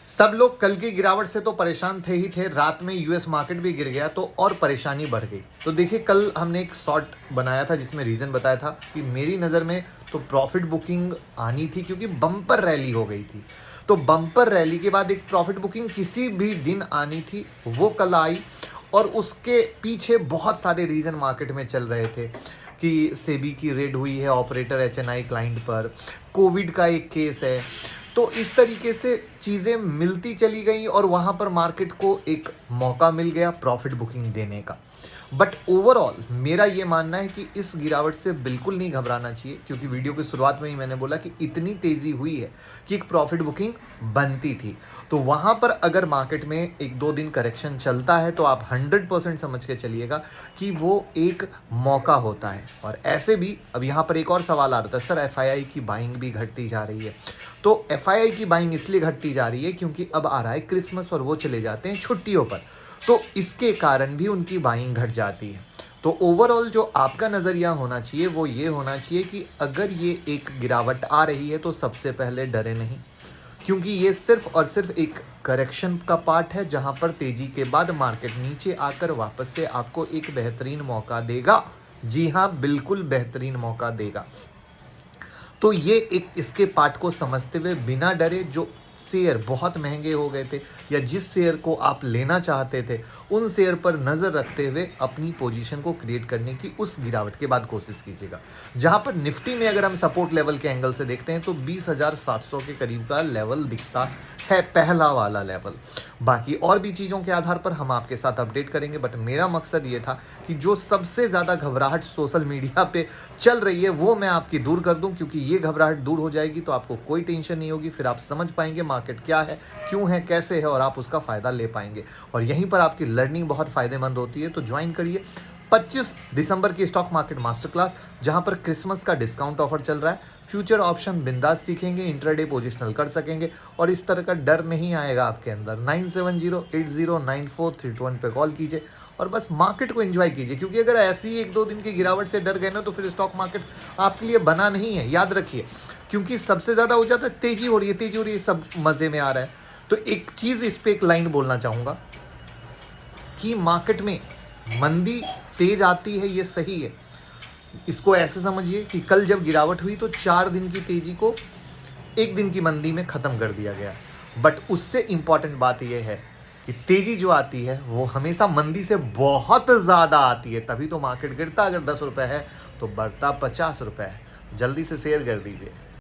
सब लोग कल की गिरावट से तो परेशान थे ही थे, रात में यूएस मार्केट भी गिर गया तो और परेशानी बढ़ गई। तो देखिए, कल हमने एक शॉर्ट बनाया था जिसमें रीज़न बताया था कि मेरी नज़र में तो प्रॉफिट बुकिंग आनी थी क्योंकि बम्पर रैली हो गई थी। तो बम्पर रैली के बाद एक प्रॉफिट बुकिंग किसी भी दिन आनी थी, वो कल आई। और उसके पीछे बहुत सारे रीज़न मार्केट में चल रहे थे कि सेबी की रेड हुई है ऑपरेटर एचएनआई क्लाइंट पर, कोविड का एक केस है। तो इस तरीके से चीज़ें मिलती चली गई और वहाँ पर मार्केट को एक मौका मिल गया प्रॉफिट बुकिंग देने का। बट ओवरऑल मेरा ये मानना है कि इस गिरावट से बिल्कुल नहीं घबराना चाहिए, क्योंकि वीडियो की शुरुआत में ही मैंने बोला कि इतनी तेज़ी हुई है कि एक प्रॉफिट बुकिंग बनती थी। तो वहाँ पर अगर मार्केट में एक दो दिन करेक्शन चलता है तो आप 100% समझ के चलिएगा कि वो एक मौका होता है। और ऐसे भी अब यहाँ पर एक और सवाल आ रहा था, सर एफआईआई की बाइंग भी घटती जा रही है। तो एफआईआई की बाइंग इसलिए घटती जा रही है क्योंकि अब आ रहा है क्रिसमस और वो चले जाते हैं छुट्टियों पर, तो इसके कारण भी उनकी बाइंग घट जाती है। तो ओवरऑल जो आपका नज़रिया होना चाहिए वो ये होना चाहिए कि अगर ये एक गिरावट आ रही है तो सबसे पहले डरे नहीं, क्योंकि ये सिर्फ और सिर्फ एक करेक्शन का पार्ट है जहां पर तेजी के बाद मार्केट नीचे आकर वापस से आपको एक बेहतरीन मौका देगा। जी हाँ, बिल्कुल बेहतरीन मौका देगा। तो ये एक इसके पार्ट को समझते हुए बिना डरे, जो शेयर बहुत महंगे हो गए थे या जिस शेयर को आप लेना चाहते थे उन शेयर पर नज़र रखते हुए अपनी पोजीशन को क्रिएट करने की उस गिरावट के बाद कोशिश कीजिएगा। जहां पर निफ्टी में अगर हम सपोर्ट लेवल के एंगल से देखते हैं तो 20,700 के करीब का लेवल दिखता है, पहला वाला लेवल। बाकी और भी चीज़ों के आधार पर हम आपके साथ अपडेट करेंगे, बट मेरा मकसद ये था कि जो सबसे ज़्यादा घबराहट सोशल मीडिया पे चल रही है वो मैं आपकी दूर कर दूं, क्योंकि ये घबराहट दूर हो जाएगी तो आपको कोई टेंशन नहीं होगी। फिर आप समझ पाएंगे मार्केट क्या है, क्यों है, कैसे है, और आप उसका फ़ायदा ले पाएंगे। और यहीं पर आपकी लर्निंग बहुत फ़ायदेमंद होती है। तो ज्वाइन करिए 25 दिसंबर की स्टॉक मार्केट मास्टर क्लास, जहां पर क्रिसमस का डिस्काउंट ऑफर चल रहा है। फ्यूचर ऑप्शन बिंदास सीखेंगे, इंट्राडे पोजिशनल कर सकेंगे और इस तरह का डर नहीं आएगा आपके अंदर। 9708094321 पे कॉल कीजिए और बस मार्केट को एंजॉय कीजिए, क्योंकि अगर ऐसी एक दो दिन की गिरावट से डर गए ना तो फिर स्टॉक मार्केट आपके लिए बना नहीं है, याद रखिए। क्योंकि सबसे ज़्यादा हो जाता है तेजी हो रही है, तेजी हो रही है, सब मज़े में आ रहा है। तो एक चीज़ इस पर एक लाइन बोलना चाहूँगा कि मार्केट में मंदी तेज आती है, ये सही है। इसको ऐसे समझिए कि कल जब गिरावट हुई तो 4 दिन की तेजी को एक दिन की मंदी में ख़त्म कर दिया गया। बट उससे इंपॉर्टेंट बात यह है कि तेजी जो आती है वो हमेशा मंदी से बहुत ज़्यादा आती है, तभी तो मार्केट गिरता अगर 10 रुपये है तो बढ़ता 50 रुपये है। जल्दी से शेयर कर दीजिए।